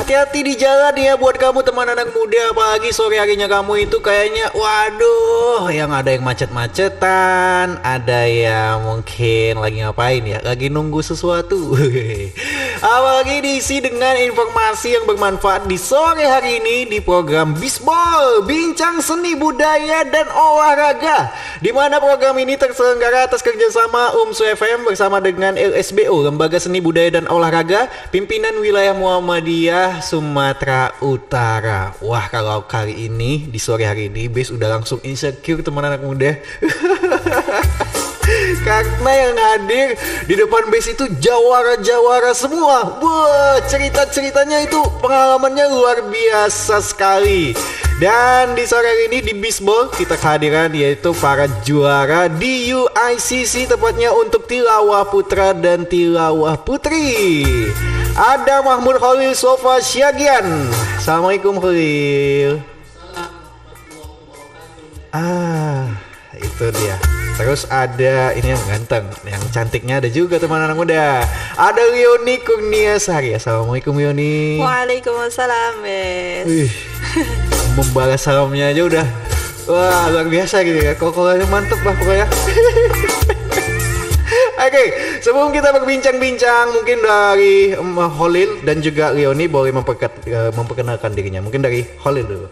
hati-hati di jalan ya buat kamu teman anak muda. Apalagi sore harinya kamu itu kayaknya waduh, yang ada yang macet-macetan, ada yang mungkin lagi ngapain ya, lagi nunggu sesuatu. Apalagi diisi dengan informasi yang bermanfaat di sore hari ini di program Bisbol, Bincang Seni Budaya dan Olahraga, di mana program ini terselenggara atas kerjasama UMSU FM bersama dengan LSBO, Lembaga Seni Budaya dan Olahraga, pimpinan wilayah Muhammadiyah Sumatera Utara. Wah, kalau kali ini di sore hari ini Bes udah langsung insecure teman anak muda. Karena yang hadir di depan Bes itu jawara-jawara semua. Wah, cerita-ceritanya itu pengalamannya luar biasa sekali. Dan di sore hari ini di Bisbol kita kehadiran yaitu para juara di UICC, tepatnya untuk tilawah putra dan tilawah putri. Ada Mahmud Khalil Sofa Syagian. Assalamualaikum Khalil. Itu dia. Terus ada ini yang ganteng, yang cantiknya ada juga teman anak muda. Ada Leoni Kurniasari. Assalamualaikum Leoni. Waalaikumsalam, Bes. Membalas salamnya aja udah wah luar biasa gitu ya. Kokolannya mantep lah pokoknya. Oke, sebelum kita berbincang-bincang mungkin dari Khalil dan juga Leoni boleh memperkenalkan dirinya. Mungkin dari Khalil dulu.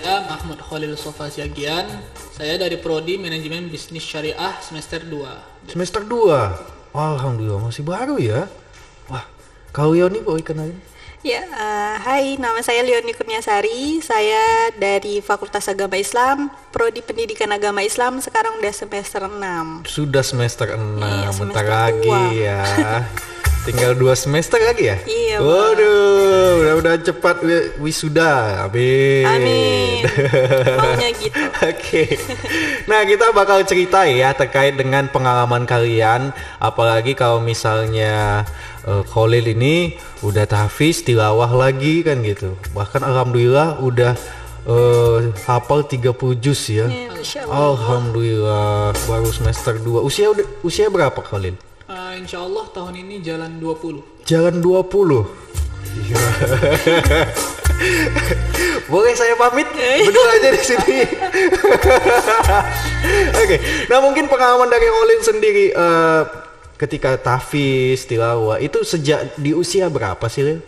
Saya Mahmud Khalil Sofa Syagian. Saya dari Prodi Manajemen Bisnis Syariah semester 2. Semester 2. Alhamdulillah masih baru ya. Wah, kalau Leoni boleh kenalin? Ya, hai, nama saya Leoni Kurniasari. Saya dari Fakultas Agama Islam, Prodi Pendidikan Agama Islam, sekarang udah semester 6. Sudah semester 6, iya, bentar semester lagi ya. Tinggal 2 semester lagi ya? Iya. Waduh, mudah-mudahan cepat wisuda. Amin. Amin. Maunya gitu. Oke. Nah, kita bakal cerita ya terkait dengan pengalaman kalian, apalagi kalau misalnya Khalil ini udah tahfiz tilawah lagi kan gitu. Bahkan alhamdulillah udah hafal 30 juz ya. Masya Allah. Alhamdulillah baru semester 2. Usia berapa Khalil? Insya Allah tahun ini jalan 20. Jalan 20. Boleh saya pamit? Berdua aja di sini. Oke. Nah, mungkin pengalaman dari Khalil sendiri ketika tahfiz tilawah itu sejak di usia berapa sih, Lil?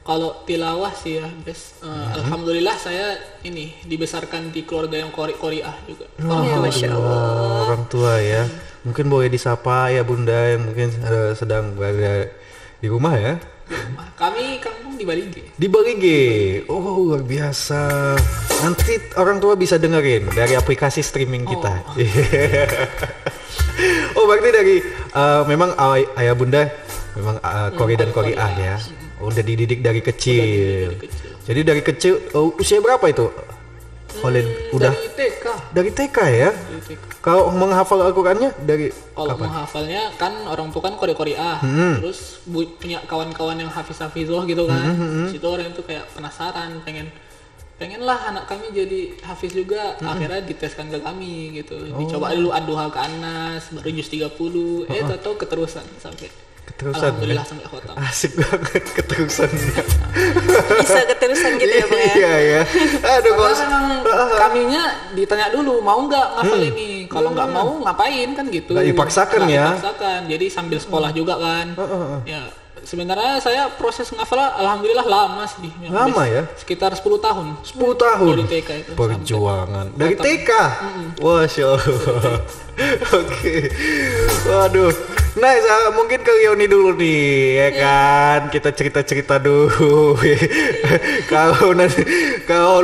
Kalau tilawah sih ya, Bes. Alhamdulillah saya ini dibesarkan di keluarga yang qari'ah juga. Masya Allah. Orang tua ya. Mungkin boleh disapa ya Bunda yang mungkin sedang berada di rumah ya. Kami kampung di Balige. Di Balige. Oh, luar biasa. Nanti orang tua bisa dengerin dari aplikasi streaming kita. Oh, berarti dari memang ayah Bunda memang qari dan qari'ah ya. Udah dididik dari kecil. Jadi dari kecil usia berapa itu? Khalil udah dari TK. Dari TK ya? Dari TK. Kalau menghafal Al-Qur'annya dari Kalau kapan? menghafalnya kan orang tua kan qari'ah. Terus punya kawan-kawan yang hafiz-hafizah gitu kan. Situ orang itu kayak penasaran, pengen lah anak kami jadi hafiz juga. Akhirnya diteskan ke kami gitu. Dicoba dulu ad-duha ke Anas, baru juz 30. Tahu keterusan sampai Keterusan. alhamdulillah ya? sampai khotam. Asik banget keterusannya. Bisa keterusan gitu ya, Bang ya? Iya ya. Aduh, Karena memang kaminya ditanya dulu mau nggak ngafal ini. Kalau nggak mau ngapain kan gitu. Nggak dipaksakan ya? Dipaksakan. Jadi sambil sekolah juga kan. Ya sebenarnya saya proses ngafal alhamdulillah lama sih. Lama ya? Sekitar 10 tahun. 10 tahun. Dari TK itu. Perjuangan. Dari TK. Masya Allah. Oke. Waduh. Nah, mungkin ke Leoni dulu nih, ya kan? Kita cerita-cerita dulu. Kalau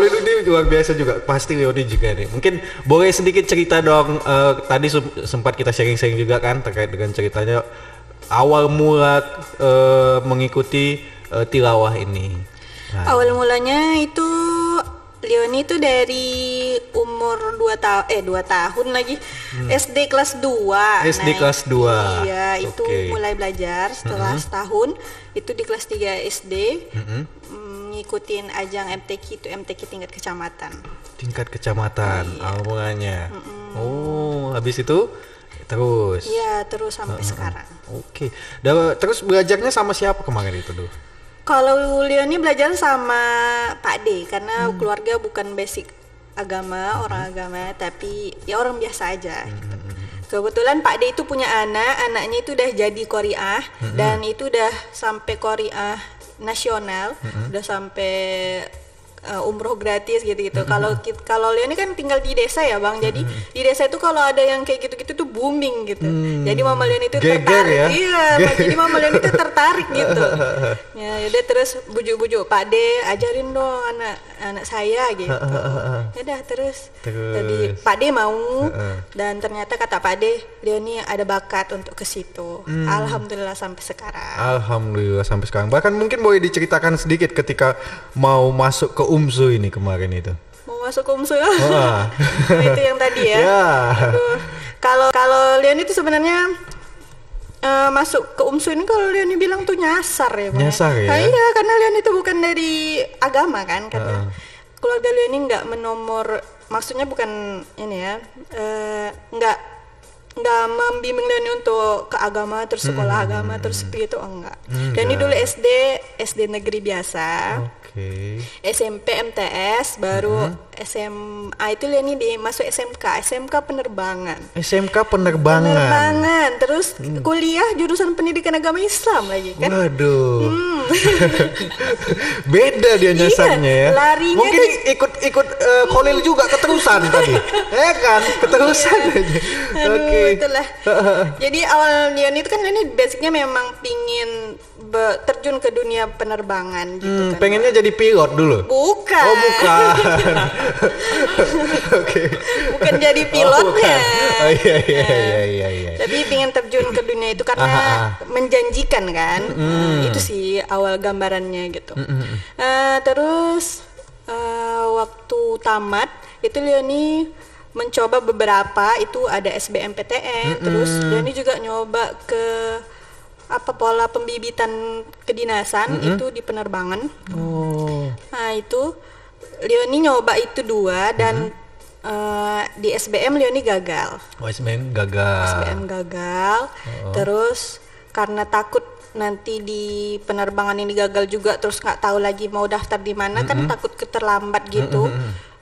ini luar biasa juga, pasti Leoni juga nih. Mungkin boleh sedikit cerita dong. Tadi sempat kita sharing-sharing juga kan terkait dengan ceritanya awal mula mengikuti tilawah ini. Nah. Awal mulanya itu Leoni itu dari umur 2 tahun lagi. SD kelas 2. SD kelas 2. Iya, itu mulai belajar setelah setahun. Itu di kelas 3 SD. Ngikutin ajang MTQ, itu MTQ tingkat kecamatan. Tingkat kecamatan awalnya. Oh, habis itu Terus. Iya, terus sampai sekarang. Oke. Terus belajarnya sama siapa kemarin itu dulu? Kalau Leoni belajar sama Pak D karena keluarga bukan basic agama, orang agama, tapi ya orang biasa aja. Gitu. Kebetulan Pak D itu punya anaknya itu udah jadi qori'ah dan itu udah sampai qori'ah nasional, udah sampai umroh gratis gitu-gitu. Kalau Leoni kan tinggal di desa ya Bang, jadi di desa itu kalau ada yang kayak gitu-gitu tuh booming gitu. Jadi Mama Leoni itu tertarik, ya? iya. Jadi Mama Leoni itu tertarik gitu. Ya udah terus bujuk-bujuk Pak D, ajarin dong anak saya gitu. Ya udah terus. Jadi Pak D mau dan ternyata kata Pak D, Leoni ada bakat untuk ke situ. Alhamdulillah sampai sekarang. Alhamdulillah sampai sekarang. Bahkan mungkin boleh diceritakan sedikit ketika mau masuk ke UMSU ini kemarin itu. Mau masuk ke UMSU ya? Itu yang tadi ya. Aduh. Kalau Leoni itu sebenarnya masuk ke UMSU ini kalau Leoni bilang tuh nyasar ya. Nyasar ya? Iya, karena Leoni itu bukan dari agama kan, karena keluarga Leoni nggak menomor, maksudnya bukan ini ya, nggak membimbing Leoni untuk ke agama terus sekolah agama terus begitu, enggak. Leoni dulu SD negeri biasa. SMP MTS baru SMA itu Leoni masuk SMK penerbangan. Terus kuliah jurusan pendidikan agama Islam lagi kan. Waduh. Beda dia nyasarnya ya. Larinya mungkin ikut Kholil juga keterusan tadi. Ya kan, keterusan aja. Aduh, itulah. Jadi awal Leoni itu kan Leoni basicnya memang pingin terjun ke dunia penerbangan gitu kan. Pengennya jadi pilot dulu? Bukan. Oh bukan. Oke. Bukan jadi pilotnya. Oh iya. Tapi pengen terjun ke dunia itu karena menjanjikan kan. Itu sih awal gambarannya gitu. Terus waktu tamat itu Leoni mencoba beberapa, itu ada SBMPTN, terus Leoni juga nyoba ke pola pembibitan kedinasan itu di penerbangan. Nah itu Leoni nyoba itu 2 dan di SBM Leoni gagal. SBM gagal. Terus karena takut nanti di penerbangan ini gagal juga, terus nggak tahu lagi mau daftar di mana kan, takut keterlambat gitu.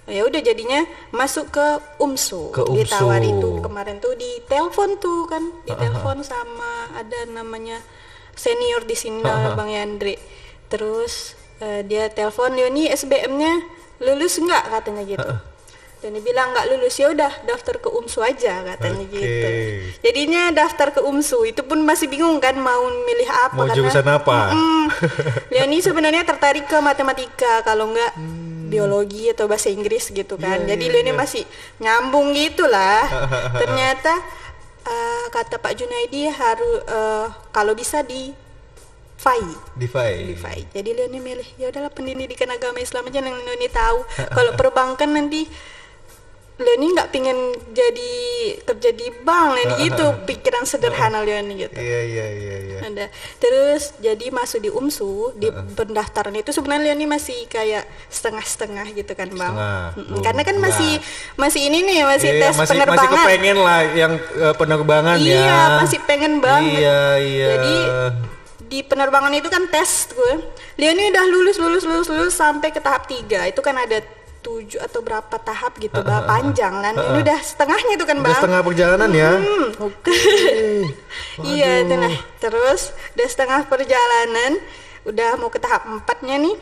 Ya udah jadinya masuk ke UMSU. Ditawar itu kemarin tuh di telepon tuh kan, di telepon sama ada namanya senior di sini Bang Yandri. Terus dia telepon, Leoni SBM-nya lulus nggak katanya gitu. Dan dia bilang nggak lulus, ya udah daftar ke UMSU aja katanya gitu. Jadinya daftar ke UMSU itu pun masih bingung kan mau milih apa, mau jurusan apa. Leoni sebenarnya tertarik ke matematika, kalau nggak biologi atau bahasa Inggris gitu kan. Jadi Leoni masih nyambung gitulah. Ternyata kata Pak Junaidi harus kalau bisa di FAI. Jadi Leoni milih ya udahlah pendidikan agama Islam aja yang Leoni tahu. Kalau perbankan nanti Leoni nggak pingin jadi kerja di bank, Leoni gitu, pikiran sederhana Leoni gitu. Iya. Ada. Terus jadi masuk di UMSU, di pendaftaran itu sebenarnya Leoni masih kayak setengah-setengah gitu kan Bang. Karena kan masih ini nih, masih tes penerbangan. Masih kepengen lah yang penerbangan ya. Iya, masih pengen banget. Iya. Jadi di penerbangan itu kan tes gue. Leoni udah lulus sampai ke tahap 3. Itu kan ada 7 atau berapa tahap gitu, panjang kan. Ini udah setengahnya itu kan Bang. Udah setengah perjalanan ya. Iya, nah terus udah setengah perjalanan, udah mau ke tahap 4-nya nih.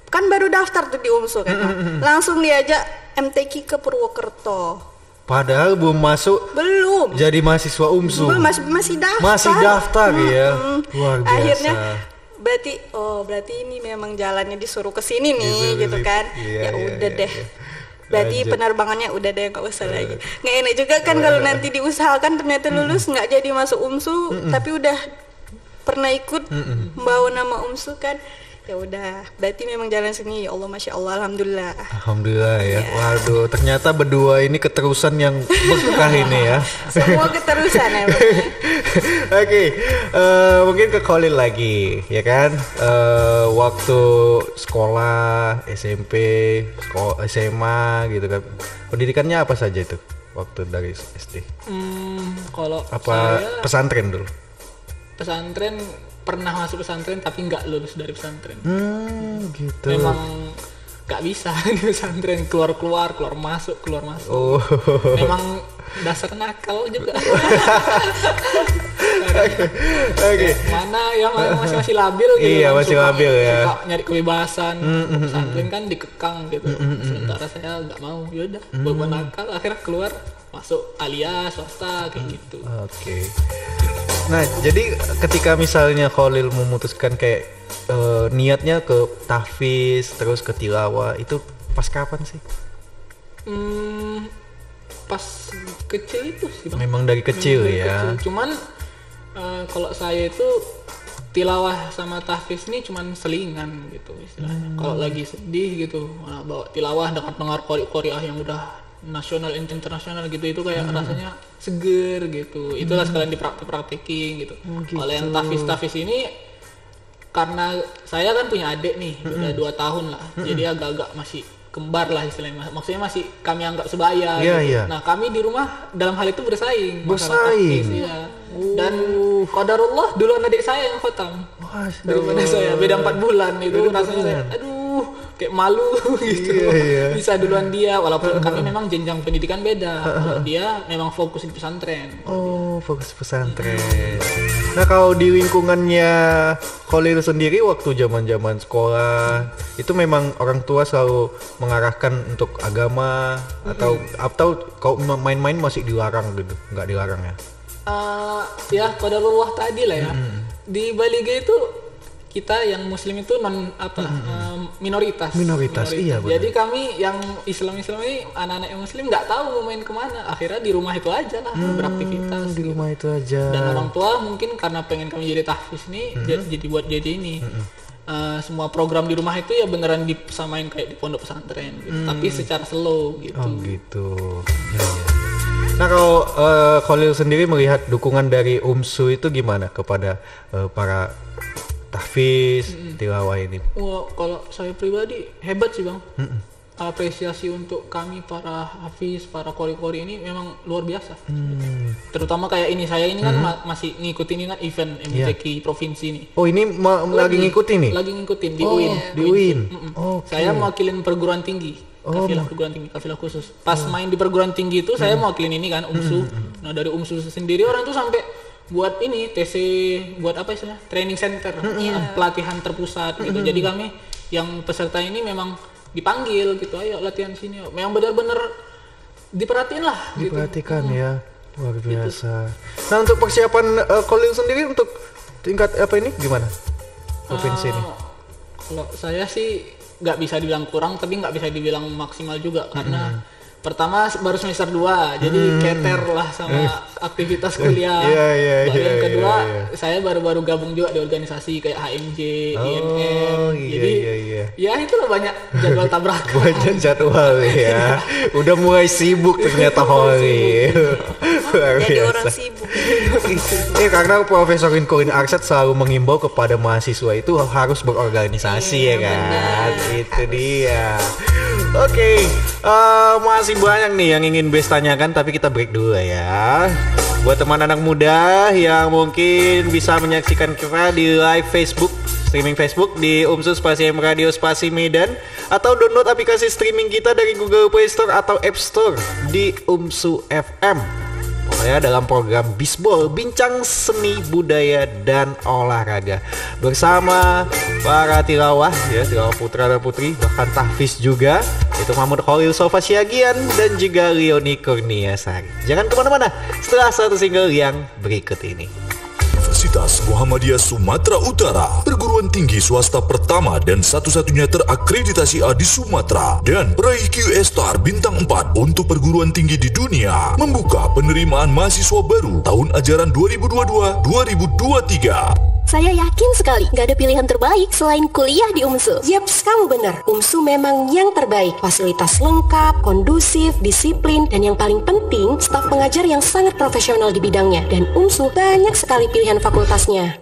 Kan baru daftar tuh di UMSU kan. Langsung diajak MTQ ke Purwokerto. Padahal belum masuk. Belum. Jadi mahasiswa UMSU. Belum, masih daftar. Masih daftar ya. Luar biasa. Akhirnya berarti ini memang jalannya disuruh ke sini nih gitu kan. Ya udah deh. Berarti penerbangannya udah deh, nggak usah lagi. Nggak enak juga kan kalau nanti diusahakan ternyata lulus nggak jadi masuk UMSU, tapi udah pernah ikut membawa nama UMSU kan. Ya udah, berarti memang jalan sini. Ya Allah, masya Allah, alhamdulillah. Alhamdulillah ya. Waduh, ternyata berdua ini keterusan yang berkah ini ya. Semua keterusan ya. Oke, mungkin ke Kholil lagi, ya kan? Waktu sekolah, SMP, SMA gitu kan. Pendidikannya apa saja itu? waktu dari SD? Kalau Apa saya pesantren dulu? pesantren pernah masuk pesantren tapi nggak lulus dari pesantren. Gitu. Memang nggak bisa di pesantren, keluar masuk. Oh. Memang dasar nakal juga. Oke. Mana yang masih labil gitu. Iya, kan, masih labil ya. Suka nyari kebebasan. Pesantren kan dikekang gitu. Sementara saya nggak mau. Yaudah, buat nakal akhirnya keluar masuk Alia swasta kayak gitu. Oke. Nah, jadi ketika misalnya Khalil memutuskan kayak niatnya ke tahfiz terus ke tilawah, itu pas kapan sih? Pas kecil itu sih, Bang. Memang dari kecil ya. Cuman kalau saya itu tilawah sama tahfiz ini cuman selingan gitu istilahnya. Kalau lagi sedih gitu, bawa tilawah dengar qori-qoriah yang udah nasional internasional gitu, itu kayak rasanya seger gitu. Itulah sekalian dipraktekin gitu. Kalau yang tahfiz ini karena saya kan punya adik nih, udah 2 tahun lah. Jadi agak-agak masih kembar lah istilahnya. Maksudnya masih kami anggap sebaya gitu. Nah, kami di rumah dalam hal itu bersaing. Ya. Dan qadarullah duluan adik saya yang khotam daripada saya, beda 4 bulan itu. Rasanya saya aduh kayak malu gitu. Bisa duluan dia, walaupun kami memang jenjang pendidikan beda. Kalau dia memang fokus di pesantren. Fokus pesantren. Nah, kalau di lingkungannya Khalil sendiri waktu zaman-zaman sekolah itu memang orang tua selalu mengarahkan untuk agama atau kalau main-main masih dilarang gitu, nggak dilarang ya? Ya qadarullah tadi lah ya. Di Balige itu kita yang muslim itu minoritas. Iya benar. Jadi kami yang Islam ini anak-anak yang muslim nggak tahu mau main kemana, akhirnya di rumah itu aja lah beraktivitas di rumah itu aja. Dan orang tua mungkin karena pengen kami jadi tahfiz nih, jadi ini semua program di rumah itu ya beneran disamain kayak di pondok pesantren gitu. Tapi secara slow gitu. Gitu ya. Nah, kalau Khalil sendiri melihat dukungan dari UMSU itu gimana kepada para tahfiz, tilawah ini? Wah, kalau saya pribadi hebat sih, Bang. Apresiasi untuk kami para hafiz, para qori-qori ini memang luar biasa. Terutama kayak ini, saya ini kan masih ngikutin ini kan event MTQ provinsi ini. Oh, ini lagi ngikutin nih? Lagi ngikutin di UIN. Di UIN. Saya mewakilin perguruan tinggi. Kafilah perguruan tinggi, kafilah khusus. Pas main di perguruan tinggi itu saya mewakilin ini kan UMSU. Nah, dari UMSU sendiri orang tuh sampai buat ini TC, buat apa istilahnya, training center, pelatihan terpusat gitu. Jadi kami yang peserta ini memang dipanggil gitu, ayo latihan sini, memang benar-benar diperhatiin lah. Diperhatikan gitu. Ya, luar biasa. Gitu. Nah, untuk persiapan Khalil sendiri untuk tingkat apa ini gimana? Provinsi ini? Kalau saya sih nggak bisa dibilang kurang, tapi nggak bisa dibilang maksimal juga karena pertama baru semester 2, jadi keter lah sama aktivitas kuliah. Baru yang kedua, saya baru-baru gabung juga di organisasi kayak HMJ, IMM. Jadi ya itulah banyak jadwal tabrakan. Banyak jadwal ya. Udah mulai sibuk ternyata Khalil. Jadi orang sibuk. Karena Profesor Inkurin Arsyad selalu mengimbau kepada mahasiswa itu harus berorganisasi ya kan. Itu dia. Oke, masih banyak nih yang ingin Bes tanyakan, tapi kita break dulu ya. Buat teman anak muda yang mungkin bisa menyaksikan kita di live Facebook, streaming Facebook di UMSU Spasi M Radio Spasi Medan, atau download aplikasi streaming kita dari Google Play Store atau App Store di UMSU FM. Pokoknya dalam program Bisbol, bincang seni, budaya, dan olahraga bersama para tilawah ya, tilawah putra dan putri, bahkan tahfiz juga, itu Mahmud Khalil Sofa Syagian dan juga Leoni Kurniasari. Jangan kemana-mana setelah satu single yang berikut ini. Universitas Muhammadiyah Sumatera Utara, perguruan tinggi swasta pertama dan satu-satunya terakreditasi A di Sumatera dan peraih QS Star bintang 4 untuk perguruan tinggi di dunia, membuka penerimaan mahasiswa baru tahun ajaran 2022-2023. Saya yakin sekali gak ada pilihan terbaik selain kuliah di UMSU. Yaps, kamu benar. UMSU memang yang terbaik. Fasilitas lengkap, kondusif, disiplin, dan yang paling penting, staf pengajar yang sangat profesional di bidangnya. Dan UMSU banyak sekali pilihan fakultasnya.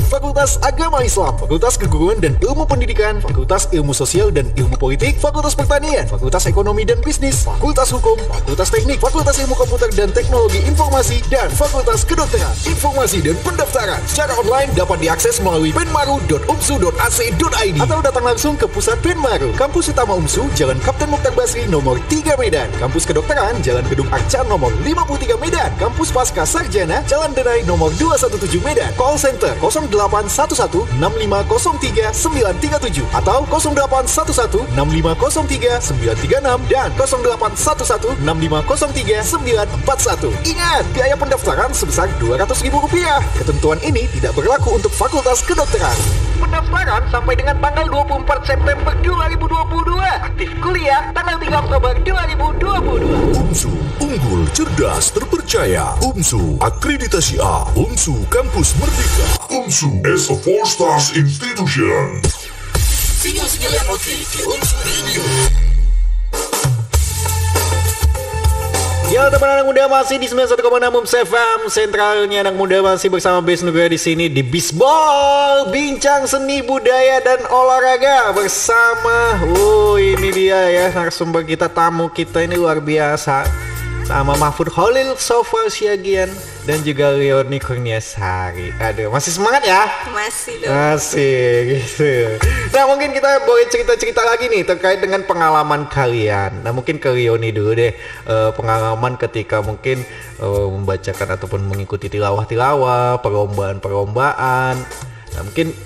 Fakultas Agama Islam, Fakultas Keguruan dan Ilmu Pendidikan, Fakultas Ilmu Sosial dan Ilmu Politik, Fakultas Pertanian, Fakultas Ekonomi dan Bisnis, Fakultas Hukum, Fakultas Teknik, Fakultas Ilmu Komputer dan Teknologi Informasi, dan Fakultas Kedokteran. Informasi dan pendaftaran secara online dapat diakses melalui penmaru.umsu.ac.id atau datang langsung ke pusat Penmaru, Kampus Utama UMSU, Jalan Kapten Mukhtar Basri nomor 3 Medan, Kampus Kedokteran, Jalan Gedung Arca nomor 53 Medan, Kampus Pasca Sarjana, Jalan Denai nomor 217 Medan. Call Center 0811-6503-937 atau 0811-6503-936 dan 0811-6503-941. Ingat, biaya pendaftaran sebesar Rp200.000. Ketentuan ini tidak berlaku untuk Fakultas Kedokteran. Pendaftaran sampai dengan tanggal 24 September 2022. Aktif kuliah tanggal 3 Oktober 2022. UMSU, unggul, cerdas, terpercaya. UMSU, akreditasi A. UMSU, kampus merdeka. UMSU as a 4-star institution. Sinyal-sinyal yang oke di UMSU Radio. Ya teman anak muda, masih di 91,6 UMS FM. Sentralnya anak muda masih bersama Bes Nugra di sini di Bisbol, bincang seni budaya dan olahraga bersama. Ini dia ya narasumber kita, tamu kita ini luar biasa. Sama Mahfud Khalil, Sofal Syagian, dan juga Leoni Kurniasari. Aduh, masih semangat ya? Masih dong. Masih gitu. Nah, mungkin kita boleh cerita-cerita lagi nih terkait dengan pengalaman kalian. Nah, mungkin ke Leoni dulu deh. Pengalaman ketika mungkin membacakan ataupun mengikuti tilawah-tilawah, perlombaan-perlombaan. Nah, mungkin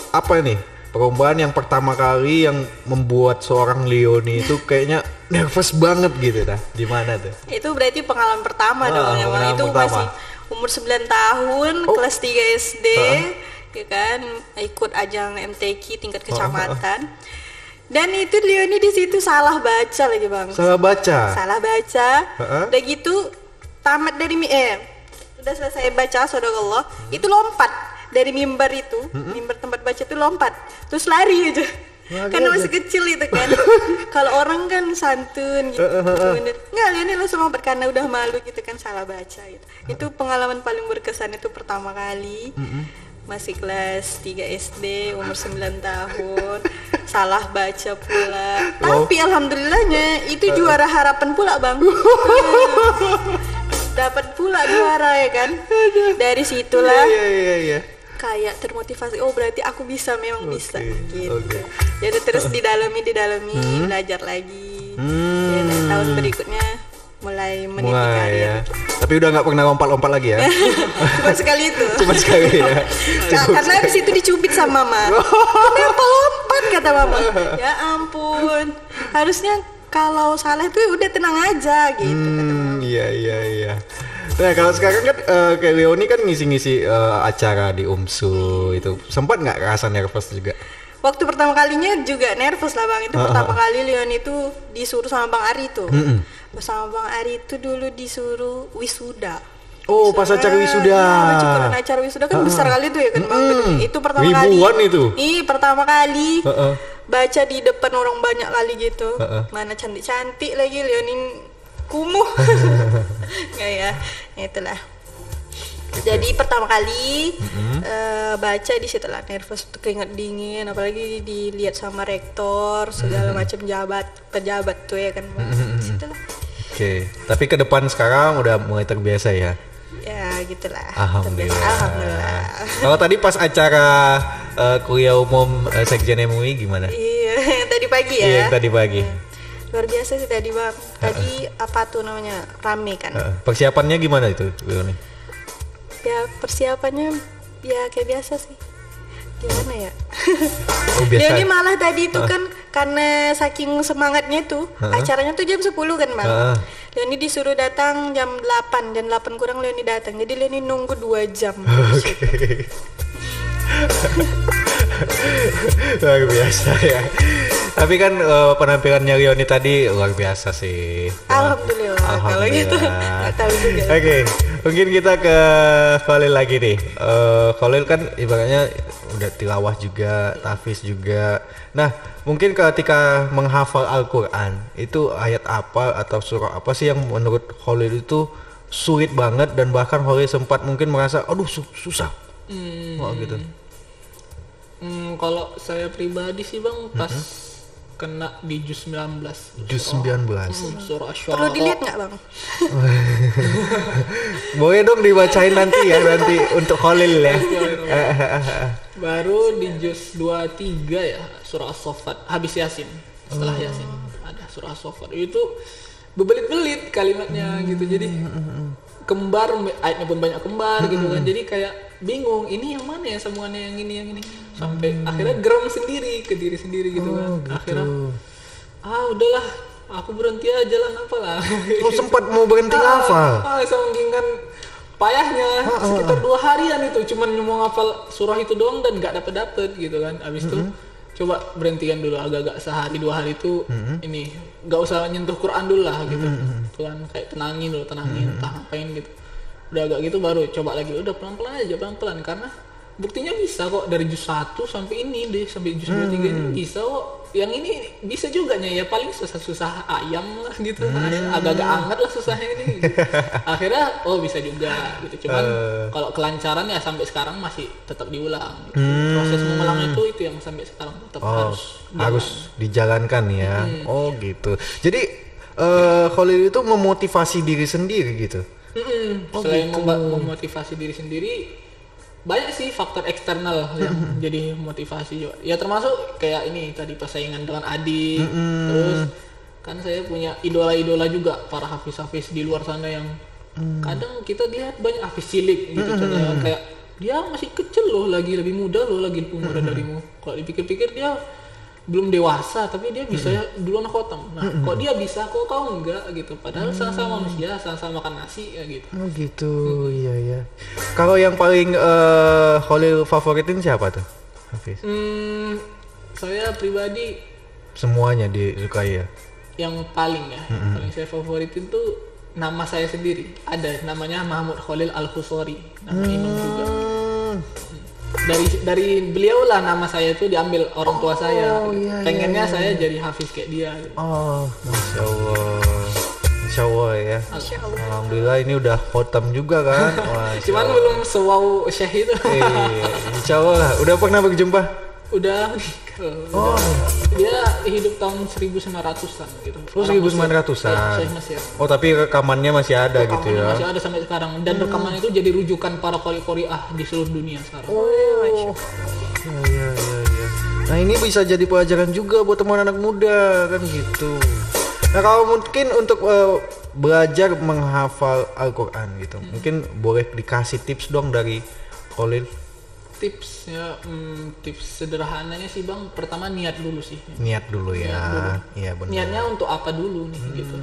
apa nih? Perlombaan yang pertama kali yang membuat seorang Leoni itu kayaknya nervous banget gitu dah. Di mana tuh? Itu berarti pengalaman pertama dong. Emang itu pertama. Masih umur 9 tahun, kelas 3 SD, ya kan, ikut ajang MTQ tingkat kecamatan. Dan itu Leoni di situ salah baca lagi, Bang. Salah baca. Udah gitu tamat dari udah selesai baca sadaqallah, itu lompat dari mimbar itu, mimbar tempat baca itu lompat, terus lari aja. Karena masih kecil itu kan. Kalau orang kan santun gitu. Enggak, ini langsung lompat karena udah malu gitu kan, salah baca gitu. Itu pengalaman paling berkesan itu pertama kali. Masih kelas 3 SD, umur 9 tahun. Salah baca pula. Tapi alhamdulillahnya itu juara harapan pula, Bang. Dapat pula juara ya kan. Dari situlah. Iya. Kayak termotivasi, berarti aku bisa, memang bisa gitu. Jadi terus didalami belajar lagi. Ya, dan tahun berikutnya mulai meniti karir. Ya. Tapi udah nggak pernah lompat-lompat lagi ya? Cuma sekali itu. Cuma sekali ya. Karena habis itu dicubit sama mama. Kenapa lompat, kata mama. Ya ampun. Harusnya kalau salah itu udah tenang aja gitu. Iya. Nah kalau sekarang kan kayak Leoni kan ngisi-ngisi acara di UMSU itu, sempat nggak rasa nervous juga? Waktu pertama kalinya juga nervous lah, Bang. Itu pertama kali Leoni itu disuruh sama Bang Ari tuh. Sama Bang Ari itu dulu disuruh wisuda. Pas acara wisuda. Acara wisuda kan besar kali tuh ya kan, Bang. Itu pertama ribuan kali. Itu. Pertama kali. Baca di depan orang banyak kali gitu. Mana cantik-cantik lagi, Leoni kumuh. Ya, itulah. Jadi pertama kali baca di situ lah nervous, keringat dingin, apalagi dilihat sama rektor segala macam pejabat tuh ya kan. Situlah. Oke. Tapi ke depan sekarang udah mulai terbiasa ya. Ya gitulah. Alhamdulillah. Kalau tadi pas acara kuliah umum Sekjen MUI gimana? Iya, tadi pagi ya. Iya, tadi pagi. Luar biasa sih tadi, Bang. Tadi apa tuh namanya? Rame kan. Persiapannya gimana itu, Leoni? Ya persiapannya ya kayak biasa sih. Gimana ya? Biasa. Leoni malah tadi itu kan karena saking semangatnya tuh, acaranya tuh jam 10 kan, Bang. Leoni disuruh datang jam 8 dan 8 kurang Leoni datang. Jadi Leoni nunggu 2 jam. Luar biasa ya. Tapi kan penampilannya Leoni tadi luar biasa sih. Alhamdulillah. Kalau gitu nggak tahu juga. Oke, mungkin kita ke Khalil lagi nih. Khalil kan ibaratnya udah tilawah juga, tahfiz juga. Nah, mungkin ketika menghafal Al-Quran itu ayat apa atau surah apa sih yang menurut Khalil itu sulit banget dan bahkan Khalil sempat mungkin merasa aduh susah Wah gitu. Kalau saya pribadi sih Bang pas kena di juz 19. Juz 19. Surah Asy-Syu'ara. Perlu dilihat nggak Bang? Boleh dong dibacain nanti ya, nanti untuk Khalil ya. Baru di juz 23 ya, surah As-Saffat, habis Yasin. Setelah Yasin ada surah As-Saffat. Itu bebelit-belit kalimatnya gitu. Jadi kembar, ayatnya pun banyak kembar gitu kan. Jadi kayak bingung, ini yang mana ya semuanya, yang ini. Sampai akhirnya geram sendiri ke diri sendiri gitu kan. Gitu. Akhirnya udahlah, aku berhenti aja lah, apalah. Oh sempat mau berhenti ngafal. Saking kan payahnya sekitar 2 harian itu cuman mau ngafal surah itu doang dan nggak dapet gitu kan. Abis itu coba berhentikan dulu agak-agak sehari 2 hari itu ini nggak usah nyentuh Quran dulu lah gitu. Tuhan kayak tenangin entah ngapain gitu. Udah agak gitu baru coba lagi, udah pelan-pelan karena buktinya bisa kok dari juz 1 sampai ini deh, sampai juz 23 ini bisa kok. Yang ini bisa juga ya paling susah-susah ayam lah gitu. Agak-agak anget lah susahnya ini. Akhirnya bisa juga gitu. Cuman kalau kelancaran ya sampai sekarang masih tetap diulang gitu. Proses mengulang itu yang sampai sekarang tetap harus dijalankan ya. Oh gitu. Jadi Khalil itu memotivasi diri sendiri gitu. Selain memotivasi diri sendiri, banyak sih faktor eksternal yang jadi motivasi juga. Ya termasuk kayak ini tadi persaingan dengan adik. Terus kan saya punya idola-idola juga para hafiz-hafiz di luar sana yang kadang kita lihat banyak hafiz cilik gitu. Contohnya kayak dia masih kecil loh, lagi lebih muda loh, lagi umuran darimu. Kalau dipikir-pikir dia belum dewasa tapi dia bisa duluan khotam. Nah, kok dia bisa, kok kau enggak gitu. Padahal sama-sama manusia, sama-sama makan nasi ya gitu. Oh gitu, iya. Kalau yang paling Khalil favoritin siapa tuh, Hafiz? Saya pribadi semuanya disukai ya. Yang paling paling saya favoritin tuh nama saya sendiri. Ada namanya Mahmud Khalil Al-Khusari, nama imam juga. Dari beliau lah nama saya itu diambil orang tua saya. Pengennya saya jadi hafiz kayak dia. Masya Allah ya. Alhamdulillah ini udah khotam juga kan. Cuman belum sewau Syekh itu. Insya Allah lah. Udah pernah berjumpa? Udah meninggal. Dia hidup tahun 1900-an gitu. 1900-an. Mesir. Tapi rekamannya masih ada gitu ya. Masih ada sampai sekarang dan rekaman itu jadi rujukan para qori-qoriah di seluruh dunia sekarang. Iya. Nah, ini bisa jadi pelajaran juga buat teman anak muda kan gitu. Nah, kalau mungkin untuk belajar menghafal Al-Qur'an gitu. Mungkin boleh dikasih tips dong dari Khalil. Tipsnya, tips sederhananya sih Bang, pertama niat dulu sih. Niat dulu ya. Iya benar. Niatnya untuk apa dulu nih gitu.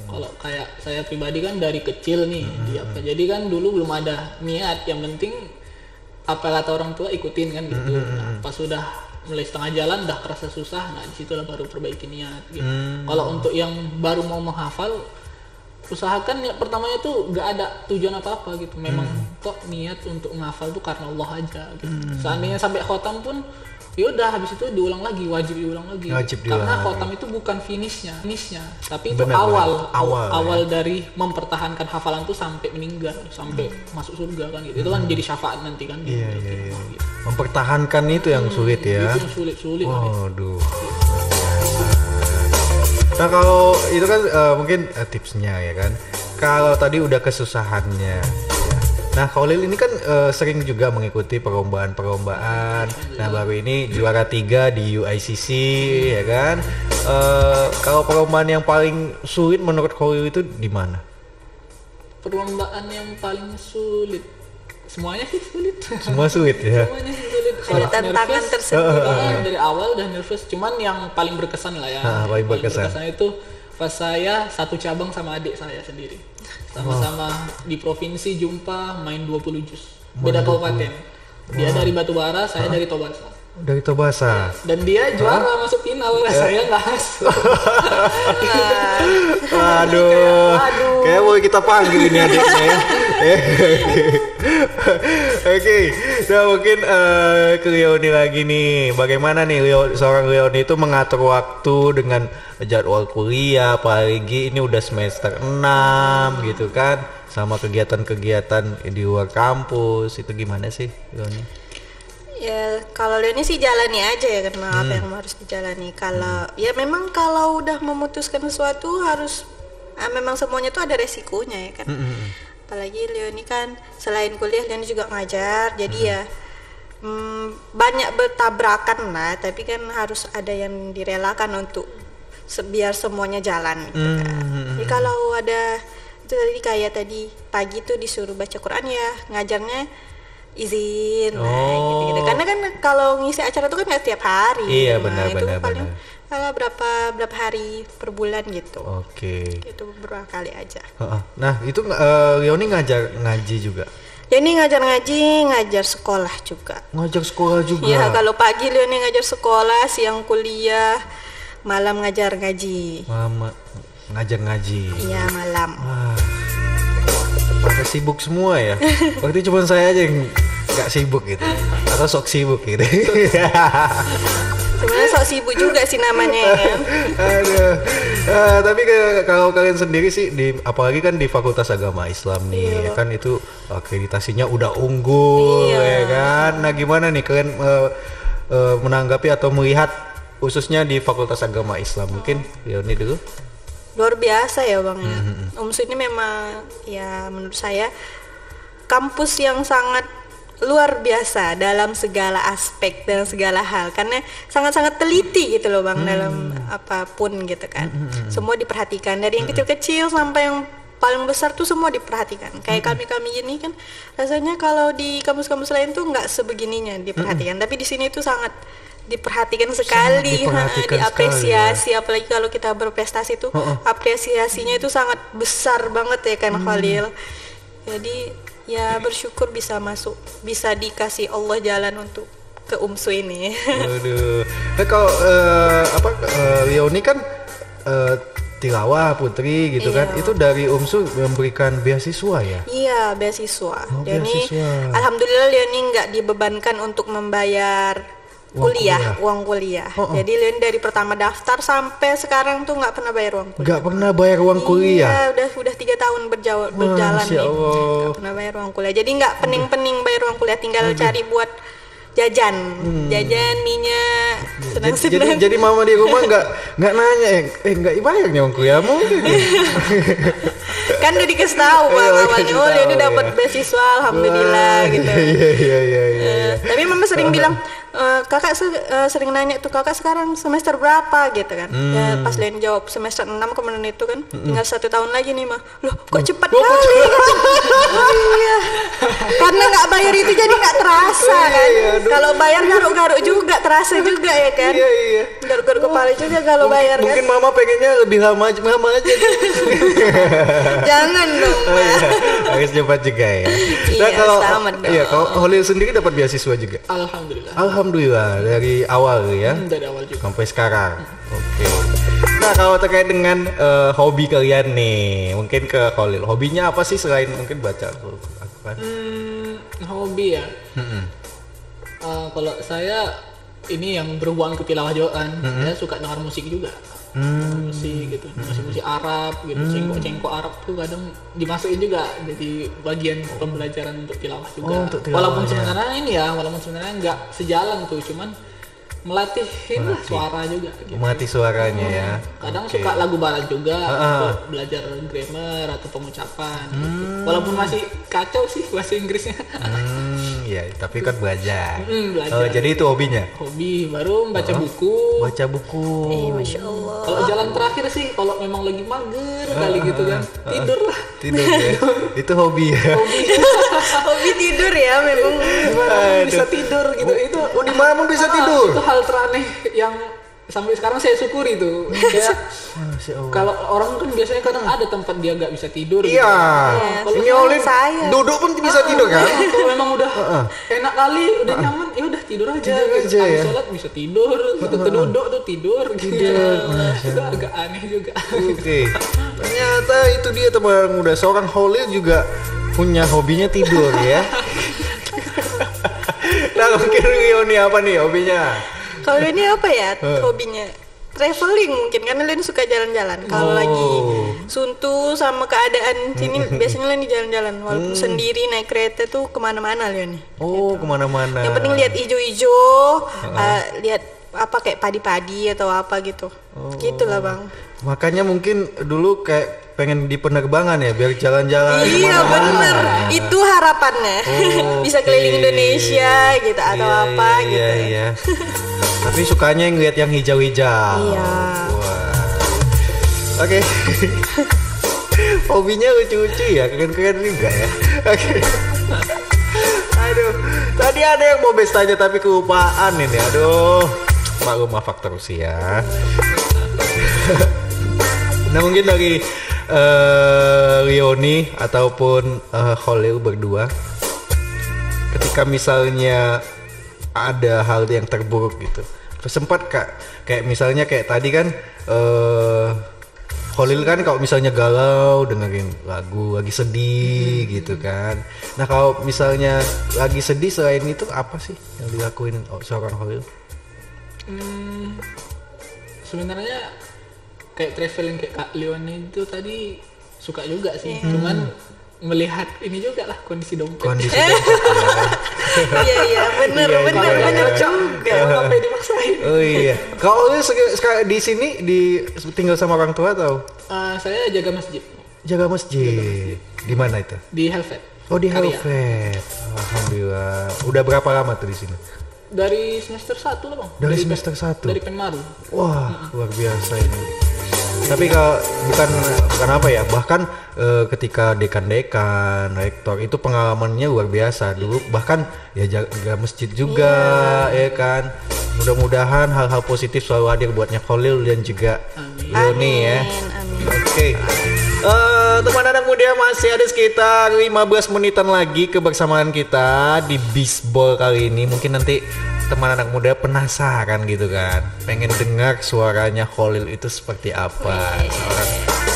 Kalau kayak saya pribadi kan dari kecil nih jadi kan dulu belum ada niat, yang penting apa kata orang tua ikutin kan gitu. Nah, pas sudah mulai setengah jalan udah kerasa susah, nah disitulah baru perbaiki niat gitu. Kalau untuk yang baru mau menghafal, usahakan niat pertamanya tuh gak ada tujuan apa-apa gitu. Memang kok niat untuk menghafal tuh karena Allah aja gitu. Seandainya sampai khotam pun yaudah habis itu diulang lagi, wajib diulang lagi. Karena khotam itu bukan finishnya, tapi itu awal dari mempertahankan hafalan tuh sampai meninggal, sampai masuk surga kan gitu. Itu kan jadi syafaat nanti kan. Iya. Gitu. Mempertahankan itu yang sulit ya. Itu yang sulit. Waduh. Nah kalau itu kan mungkin tipsnya ya kan. Kalau tadi udah kesusahannya ya. Nah Khalil ini kan sering juga mengikuti perlombaan. Nah baru ini juara 3 di UICC ya kan. Kalau perlombaan yang paling sulit menurut Khalil itu di mana? Perlombaan yang paling sulit, semuanya sih sulit. Semua sulit ya. Semuanya sulit. Ada tantangan tersendiri. Dari awal udah nervous, cuman yang paling berkesan lah ya. Paling berkesan itu pas saya satu cabang sama adik saya sendiri. Sama-sama di provinsi jumpa main 20 juz. Beda kabupaten. Dia dari Batubara, saya dari Tobasa. Dari Tobasa. Dan dia juara masuk final, saya nggak masuk. Aduh. Kayak boleh kita panggil ini adiknya ya. Oke, nah mungkin ke Leoni lagi nih. Bagaimana nih seorang Leoni itu mengatur waktu dengan jadwal kuliah, apalagi ini udah semester 6 gitu kan, sama kegiatan-kegiatan di luar kampus, itu gimana sih Leoni? Ya kalau Leoni sih jalani aja ya, karena apa yang harus dijalani. Kalau ya memang kalau udah memutuskan sesuatu harus memang semuanya tuh ada resikonya ya kan. Apalagi Leoni kan selain kuliah Leoni juga ngajar, jadi ya banyak bertabrakan lah, tapi kan harus ada yang direlakan untuk biar semuanya jalan gitu kan. Jadi kalau ada itu tadi pagi tuh disuruh baca Quran ya, ngajarnya izin gitu. Karena kan kalau ngisi acara itu kan nggak setiap hari. Iya, Nah, benar. paling berapa hari per bulan gitu. Oke. Itu beberapa kali aja. Nah itu Leoni ngajar ngaji juga. Ya ini ngajar ngaji, ngajar sekolah juga. Ngajar sekolah juga. Ya kalau pagi Leoni ngajar sekolah, siang kuliah, malam ngajar ngaji. Mama ngajar ngaji. Iya malam. Pada sibuk semua ya. Berarti cuma saya aja yang nggak sibuk gitu, atau sok sibuk gitu. Sebenarnya sok sibuk juga sih namanya ya. Aduh. Tapi kalau kalian sendiri sih apalagi kan di Fakultas Agama Islam nih, ya kan itu akreditasinya udah unggul ya kan. Nah gimana nih kalian menanggapi atau melihat khususnya di Fakultas Agama Islam? Mungkin Leoni dulu. Luar biasa ya Bang ya. UMSU ini memang ya menurut saya kampus yang sangat luar biasa dalam segala aspek dan segala hal, karena sangat-sangat teliti gitu loh Bang dalam apapun gitu kan. Semua diperhatikan dari yang kecil-kecil sampai yang paling besar tuh semua diperhatikan. Kayak kami ini kan rasanya kalau di kampus-kampus lain tuh nggak sebegininya diperhatikan, tapi di sini tuh sangat diperhatikan sekali, diapresiasi, apalagi kalau kita berprestasi tuh apresiasinya itu sangat besar banget ya kan Khalil. Jadi ya bersyukur bisa masuk, bisa dikasih Allah jalan untuk ke UMSU ini. Waduh. Nah kalau Leoni kan tilawah putri gitu kan, itu dari UMSU memberikan beasiswa ya? Iya beasiswa. Jadi beasiswa. Alhamdulillah Leoni nggak dibebankan untuk membayar uang kuliah. Jadi Leoni dari pertama daftar sampai sekarang tuh nggak pernah bayar uang kuliah. Nggak pernah bayar uang kuliah? Iya, udah 3 tahun berjalan nih. Nggak pernah bayar uang kuliah. Jadi nggak pening-pening bayar uang kuliah, tinggal cari buat jajan, minyak, senang-senang. Jadi mama di rumah nggak nanya, nggak bayarnya uang kuliahmu? Kan udah dikasih tahu Bang awalnya, Leoni dapat beasiswa, alhamdulillah gitu. Iya. Tapi mama sering bilang, kakak sering nanya tuh, kakak sekarang semester berapa gitu kan. Ya pas Leoni jawab semester 6 kemarin itu kan, tinggal 1 tahun lagi nih mah. Loh kok cepat kali. Iya. Karena nggak bayar itu jadi nggak terasa kan. Kalau bayar garuk-garuk juga terasa juga ya kan. Iya. Garuk-garuk kepala juga kalau bayar kan. Mungkin mama pengennya lebih lama aja. Jangan dong Mas. Harus cepat juga ya. Nah kalau Khalil sendiri dapat beasiswa juga? Alhamdulillah dari awal ya. Dari awal juga sampai sekarang. Oke. Nah kalau terkait dengan hobi kalian nih, mungkin ke Khalil, hobinya apa sih selain mungkin baca Al-Quran? Hobi ya. Kalau saya ini yang berhubungan ke tilawah Quran, saya suka dengar musik juga. Musik gitu, musik Arab gitu, cengkok Arab tuh kadang dimasukin juga jadi bagian pembelajaran untuk tilawah juga. Walaupun sebenarnya nggak sejalan tuh, cuman melatih suara juga gitu. Melatih suaranya ya. Kadang suka lagu barat juga untuk belajar grammar atau pengucapan gitu. Walaupun masih kacau sih bahasa Inggrisnya. Ya, tapi kan belajar. Jadi itu hobinya. Hobi baru baca buku. Masya Allah. Kalau jalan terakhir sih kalau memang lagi mager kali gitu kan, tidur lah. Tidur ya. Itu hobi ya. Hobi tidur ya memang. Bisa tidur gitu. Itu di mana bisa tidur? Itu hal teraneh yang sampai sekarang saya syukuri tuh. Kayak kalau orang kan biasanya kadang ada tempat dia nggak bisa tidur. Iya. Ini Olin duduk pun bisa tidur kan? Kalau memang udah enak kali, udah nyaman, ya udah tidur aja. Habis sholat bisa tidur, duduk tuh tidur. Gitu. Itu agak aneh juga. Oke. Ternyata itu dia teman muda, seorang Khalil juga punya hobinya tidur ya. Nah mungkin Leoni apa nih hobinya? Kalau ini apa ya hobinya? Traveling mungkin karena Leon suka jalan-jalan. Kalau lagi suntu sama keadaan sini biasanya Leon jalan-jalan. Walaupun sendiri naik kereta tuh kemana-mana Leon nih. Oh, kemana-mana. Yang penting lihat ijo-ijo, lihat apa kayak padi-padi atau apa gitu. Gitulah Bang. Makanya mungkin dulu kayak pengen di penerbangan ya biar jalan-jalan. Iya bener, itu harapannya. Bisa keliling Indonesia gitu atau apa gitu. Iya. Tapi sukanya yang lihat yang hijau-hijau. Iya. Wah. Oke. Hobinya lucu-lucu ya, keren-keren juga ya. Oke. Aduh, tadi ada yang mau bestanya tapi kelupaan ini. Aduh, maaf terus ya. Nah mungkin dari Leoni ataupun Khalil berdua, ketika misalnya ada hal yang terburuk gitu, sempat kayak misalnya kayak tadi kan Khalil kan kalau misalnya galau dengerin lagu lagi sedih gitu kan. Nah kalau misalnya lagi sedih selain itu apa sih yang dilakuin seorang Khalil? Sebenarnya kayak traveling kayak Kak Leoni itu tadi suka juga sih, cuman melihat ini juga lah kondisi dompet. Iya bener juga. Sampai dimaksain. Oh iya. Kalau lu sekarang di sini tinggal sama orang tua atau? Saya jaga masjid. Jaga masjid. Di mana itu? Di Helvet. Oh di Helvet. Alhamdulillah. Udah berapa lama tuh di sini? Dari semester 1 lah Bang. Dari semester 1. Dari Penmaru. Wah, luar biasa ini. Tapi kalau bukan apa ya, bahkan ketika dekan-dekan, rektor itu pengalamannya luar biasa dulu, bahkan ya jaga masjid juga ya kan. Mudah-mudahan hal-hal positif selalu hadir buatnya Khalil dan juga Leoni ya. Oke. Teman anak muda masih ada sekitar 15 menitan lagi kebersamaan kita di Bisbol kali ini. Mungkin nanti teman anak muda penasaran gitu kan, pengen dengar suaranya Khalil itu seperti apa,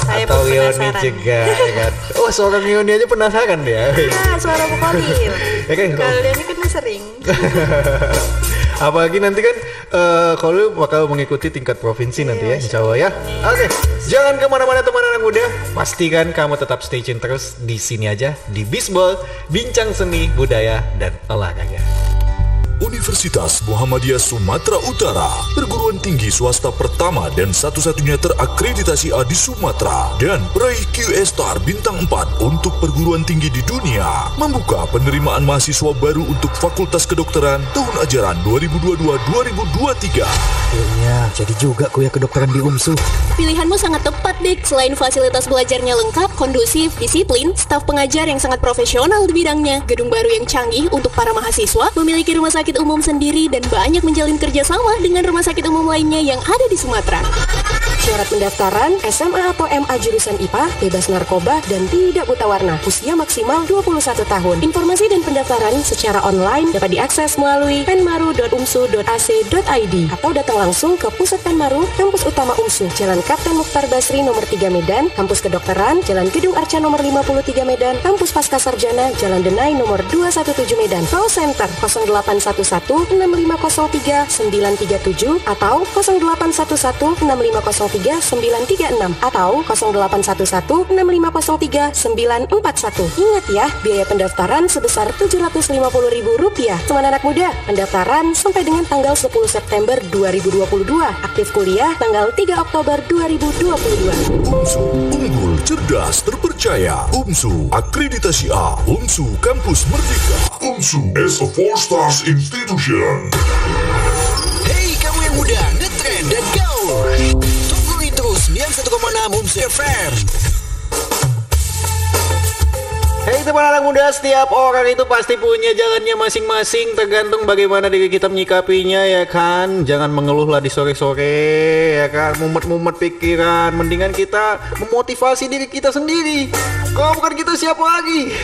atau Leoni juga ya kan. Oh seorang Leoni aja penasaran dia. Nah suara Bu Khalil. Ya kan? Kalau Leoni kan sering. Apalagi nanti kan Khalil bakal mengikuti tingkat provinsi nanti ya, insya Allah ya. Oke, jangan kemana-mana teman anak muda. Pastikan kamu tetap stay tune terus di sini aja di Bisbol, bincang seni, budaya dan olahraga. Universitas Muhammadiyah Sumatera Utara, perguruan tinggi swasta pertama dan satu-satunya terakreditasi A di Sumatera dan peraih QS Star bintang 4 untuk perguruan tinggi di dunia, membuka penerimaan mahasiswa baru untuk Fakultas Kedokteran tahun ajaran 2022-2023. Akhirnya jadi juga kuliah kedokteran di UMSU. Pilihanmu sangat tepat, Dik. Selain fasilitas belajarnya lengkap, kondusif, disiplin, staf pengajar yang sangat profesional di bidangnya, gedung baru yang canggih untuk para mahasiswa, memiliki rumah sakit umum sendiri, dan banyak menjalin kerjasama dengan rumah sakit umum lainnya yang ada di Sumatera. Syarat pendaftaran, SMA atau MA jurusan IPA, bebas narkoba, dan tidak buta warna. Usia maksimal 21 tahun. Informasi dan pendaftaran secara online dapat diakses melalui penmaru.umsu.ac.id atau datang langsung ke Pusat Penmaru, Kampus Utama UMSU, Jalan Kapten Mukhtar Basri nomor 3 Medan, Kampus Kedokteran, Jalan Gedung Arca nomor 53 Medan, Kampus Pasca Sarjana, Jalan Denai nomor 217 Medan. Call Center 0811-6503-937 atau 0811-6503-936 atau 0811-6503-941. Ingat ya, biaya pendaftaran sebesar Rp750.000. Teman anak muda, pendaftaran sampai dengan tanggal 10 September 2022. Aktif kuliah tanggal 3 Oktober 2022. UMSU, unggul, cerdas, terpercaya. UMSU, akreditasi A. UMSU, kampus merdeka. UMSU is a 4-star institution. Hey kamu yang muda, ngetrend dan gaul. Tungguin terus 91,6 UMSU FM. Hei teman anak muda, setiap orang itu pasti punya jalannya masing-masing, tergantung bagaimana diri kita menyikapinya ya kan. Jangan mengeluhlah di sore-sore ya kan, mumet-mumet pikiran. Mendingan kita memotivasi diri kita sendiri. Kalau bukan kita siapa lagi?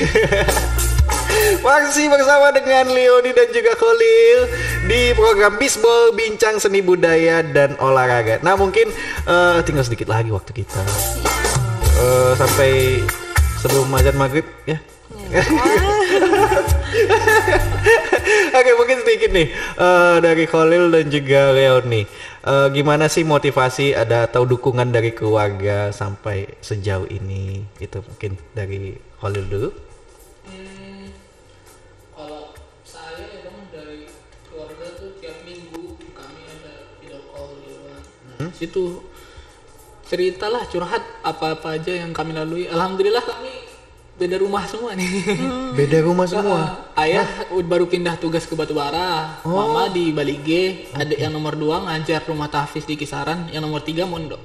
Masih bersama dengan Leoni dan juga Khalil di program Bisbol, bincang seni budaya dan olahraga. Nah mungkin tinggal sedikit lagi waktu kita sampai sebelum azan maghrib ya. Oke, mungkin sedikit nih dari Khalil dan juga Leoni. Gimana sih motivasi atau dukungan dari keluarga sampai sejauh ini? Itu mungkin dari Khalil dulu. Kalau saya ya bang, dari keluarga tuh tiap minggu kami ada video call di luar. Situ ceritalah, curhat apa-apa aja yang kami lalui. Alhamdulillah kami beda rumah semua nih. Beda rumah semua. Ayah baru pindah tugas ke Batubara, mama di Bali G, adik yang nomor 2 ngajar rumah tahfiz di Kisaran, yang nomor 3 mondok.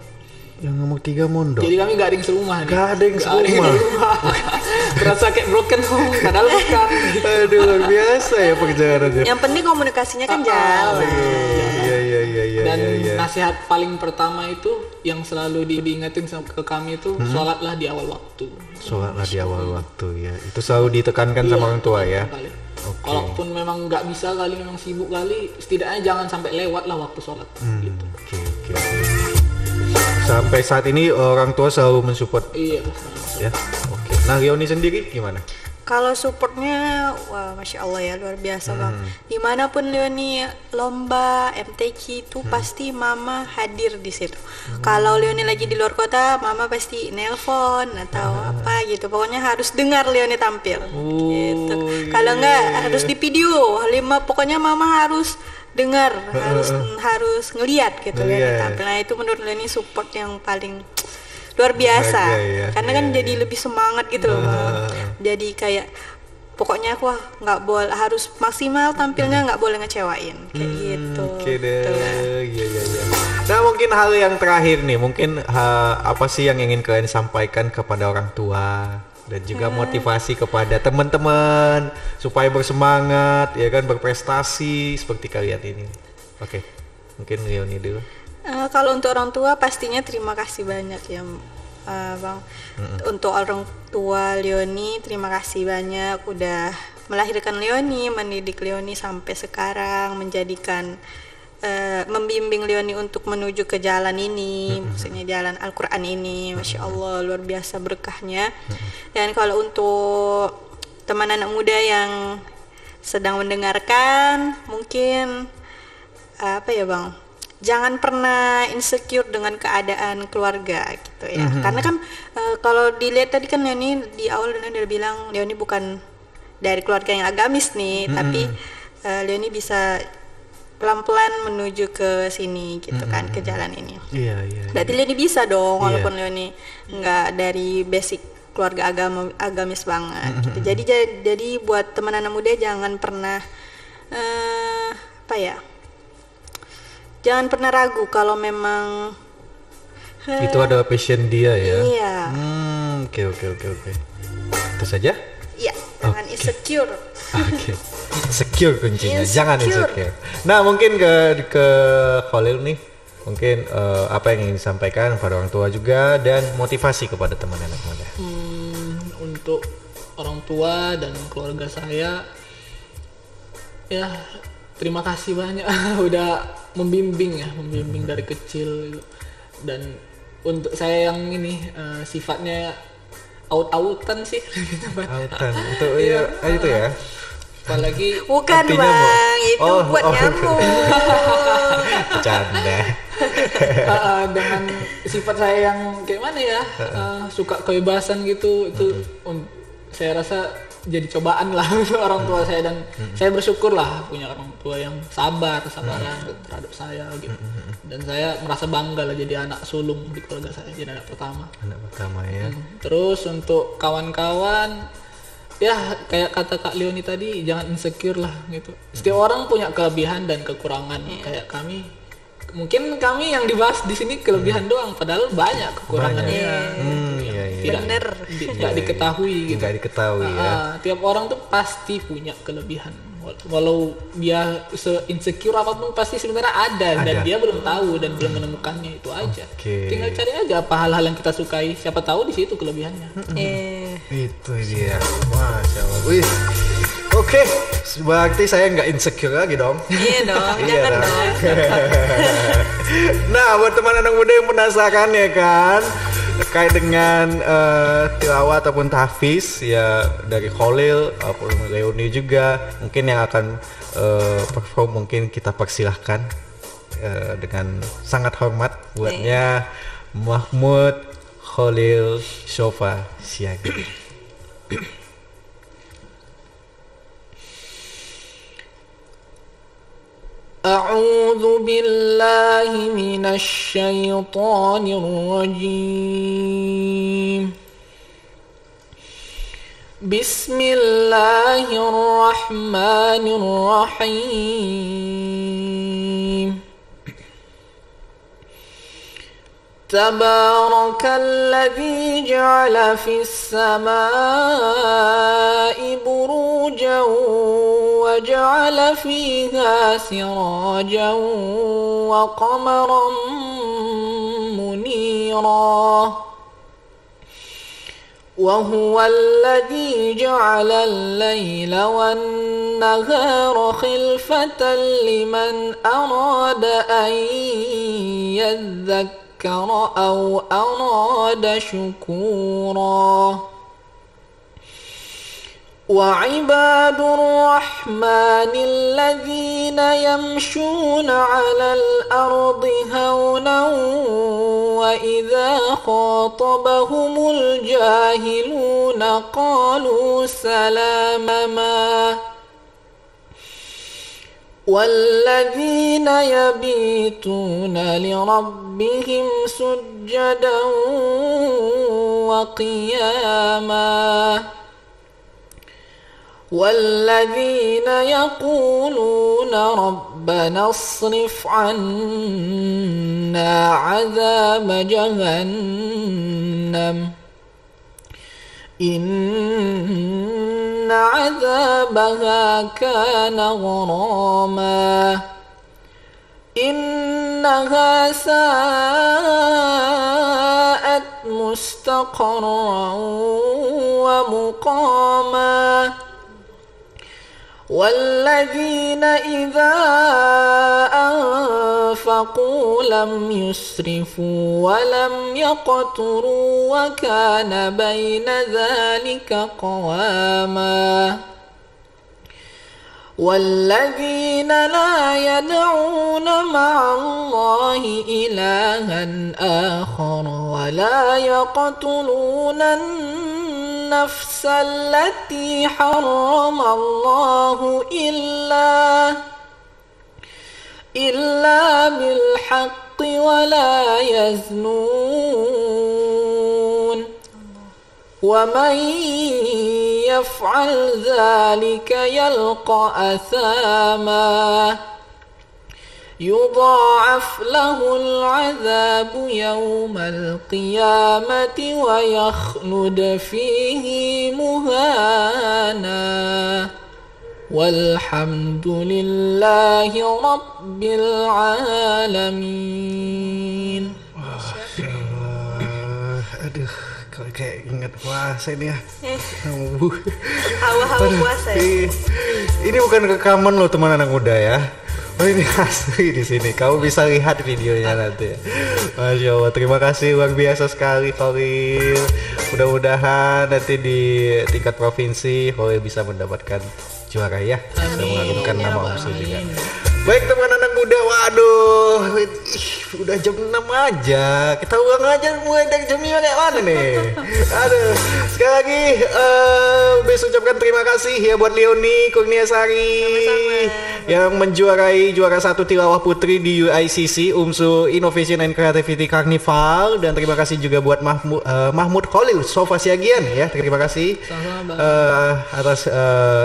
Yang nomor 3 mondok. Jadi kami gak ada yang serumah nih. Gak ada yang serumah. Terasa kayak broken home, padahal bukan. Aduh, luar biasa ya perjalanannya. Yang penting komunikasinya kan jalan. Iya. Dan nasihat paling pertama itu yang selalu diingetin ke kami itu sholatlah di awal waktu. Sholatlah di awal waktu ya. Itu selalu ditekankan sama orang tua ya. Okay. Kalaupun memang nggak bisa kali, memang sibuk kali, setidaknya jangan sampai lewat lah waktu sholat. Gitu. Oke. Sampai saat ini orang tua selalu mensupport. Iya. Ya. Oke. Nah, Leoni sendiri gimana? Kalau supportnya, wah masya Allah ya, luar biasa bang. Dimanapun Leoni lomba MTQ itu pasti mama hadir di situ. Kalau Leoni lagi di luar kota, mama pasti nelpon atau apa gitu. Pokoknya harus dengar Leoni tampil. Gitu. Kalau enggak harus di video. Pokoknya mama harus dengar, harus ngelihat gitu Leoni tampil. Nah itu menurut Leoni support yang paling luar biasa, karena kan jadi lebih semangat gitu loh bang. Jadi kayak pokoknya aku nggak boleh, harus maksimal tampilnya, nggak boleh ngecewain kayak gitu. Oke deh, iya. Nah mungkin hal yang terakhir nih, mungkin apa sih yang ingin kalian sampaikan kepada orang tua dan juga motivasi kepada teman-teman supaya bersemangat ya kan, berprestasi seperti kalian ini. Oke, mungkin Leoni dulu. Kalau untuk orang tua pastinya terima kasih banyak ya bang. Untuk orang tua Leoni terima kasih banyak udah melahirkan Leoni, mendidik Leoni sampai sekarang, menjadikan membimbing Leoni untuk menuju ke jalan ini, maksudnya jalan Al-Quran ini. Masya Allah luar biasa berkahnya. Dan kalau untuk teman anak muda yang sedang mendengarkan, mungkin apa ya bang, jangan pernah insecure dengan keadaan keluarga gitu ya. Karena kan kalau dilihat tadi kan Leoni di awal udah bilang Leoni bukan dari keluarga yang agamis nih, tapi Leoni bisa pelan-pelan menuju ke sini gitu kan, ke jalan ini. Iya. Berarti Leoni bisa dong, walaupun Leoni nggak dari basic keluarga agamis banget. Gitu. Jadi buat teman anak muda jangan pernah jangan pernah ragu kalau memang itu adalah passion dia ya. Iya. Oke. Itu saja? Iya, jangan insecure. Oke. Secure kuncinya, jangan insecure. Nah, mungkin ke Khalil nih, mungkin apa yang ingin disampaikan kepada orang tua juga dan motivasi kepada teman anak muda. Untuk orang tua dan keluarga saya, ya terima kasih banyak udah membimbing dari kecil gitu. Dan untuk saya yang ini sifatnya out-outan sih. Autan itu itu ya. Apalagi bukan bang, itu buat nyamuk. Canda. Dengan sifat saya yang kayak mana ya, suka kebebasan gitu, itu saya rasa jadi cobaan lah untuk orang tua saya, dan saya bersyukur lah punya orang tua yang sabaran terhadap saya gitu. Dan saya merasa bangga lah jadi anak sulung di keluarga saya, jadi anak pertama ya. Terus untuk kawan-kawan, ya kayak kata Kak Leoni tadi, jangan insecure lah gitu. Setiap orang punya kelebihan dan kekurangan. Kayak mungkin kami yang dibahas di sini kelebihan doang, padahal banyak kekurangannya. Tidak diketahui gitu. Tidak diketahui ya. Tiap orang tuh pasti punya kelebihan. Walau dia se-insecure apapun, pasti sebenarnya ada dan dia belum tahu dan belum menemukannya, itu aja. Tinggal cari aja apa hal-hal yang kita sukai, siapa tahu di situ kelebihannya. Itu dia. Masya Allah. Wih. Oke, berarti saya nggak insecure lagi dong. Iya dong, jangan dong. Nah, buat teman anak muda yang penasaran ya kan, terkait dengan tilawah ataupun tahfiz ya dari Khalil ataupun Leoni juga mungkin yang akan perform, mungkin kita persilahkan dengan sangat hormat buatnya Mahmud Khalil Sofa Siagian. أعوذ بالله من الشيطان الرجيم بسم الله الرحمن الرحيم تبارك الذي جعل في السماء بروجا وجعل فيها سراجا وقمرا منيرا وهو الذي جعل الليل والنهار خلفة لمن أراد أن يذكر أو أراد شكورا وعباد الرحمن الذين يمشون على الأرض هونا وإذا خاطبهم الجاهلون قالوا سلاما والذين يبيتون لربهم سجدا وقياما والذين يقولون ربنا اصرف عنا عذاب جهنم إن عذابها كان غراما إنها ساءت مستقرا ومقاما والذين إذا أنفقوا لم يسرفوا ولم يقتروا وكان بين ذلك قواما والذين لا يدعون مع الله إلها آخر ولا يقتلون النفس التي حرم الله إلا بالحق ولا يزنون ومن يفعل ذلك يلقى أثاما يضاعف له العذاب يوم القيامة ويخلد فيه مهانا والحمد لله رب العالمين. Aduh, kalau kayak ingat puasa ini ya. Hawa-hawa puasa ya. Ini bukan rekaman loh teman anak muda ya. Oh ini asli di sini. Kamu bisa lihat videonya nanti. Masya Allah, terima kasih luar biasa sekali Khalil. Mudah-mudahan nanti di tingkat provinsi Khalil bisa mendapatkan juara ya. Dan mengagumkan nama UMSU juga. Baik teman anak muda, waduh, udah jam 6 aja. Kita ulang aja mulai dari jam 5 kayak mana nih? Aduh, sekali lagi bisa ucapkan terima kasih ya buat Leoni Kurniasari yang menjuarai juara 1 tilawah putri di UICC UMSU Innovation and Creativity Carnival, dan terima kasih juga buat Mahmud Khalil Sofa Siagian ya. Terima kasih atas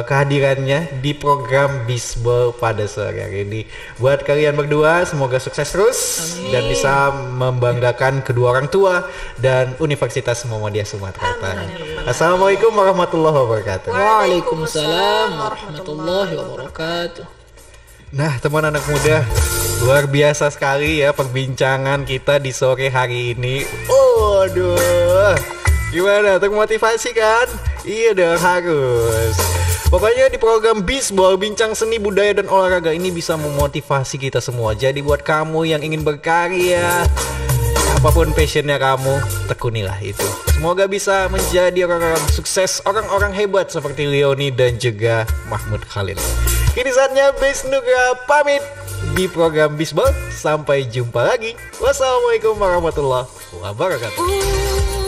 kehadirannya di program Bisbol pada sore hari ini. Buat kalian berdua semoga sukses terus. Amin. Dan bisa membanggakan kedua orang tua dan Universitas Muhammadiyah Sumatera Utara. Assalamualaikum warahmatullahi wabarakatuh. Waalaikumsalam warahmatullahi wabarakatuh. Nah teman anak muda, luar biasa sekali ya perbincangan kita di sore hari ini. Aduh, gimana, termotivasi kan? Iya dong, harus. Pokoknya di program Bisbol, Bincang Seni Budaya dan Olahraga ini bisa memotivasi kita semua. Jadi buat kamu yang ingin berkarya, Apapun passionnya kamu, tekunilah itu. Semoga bisa menjadi orang-orang sukses, orang-orang hebat seperti Leoni dan juga Mahmud Khalil. Kini saatnya Bes Nugra pamit di program Bisbol. Sampai jumpa lagi. Wassalamualaikum warahmatullahi wabarakatuh.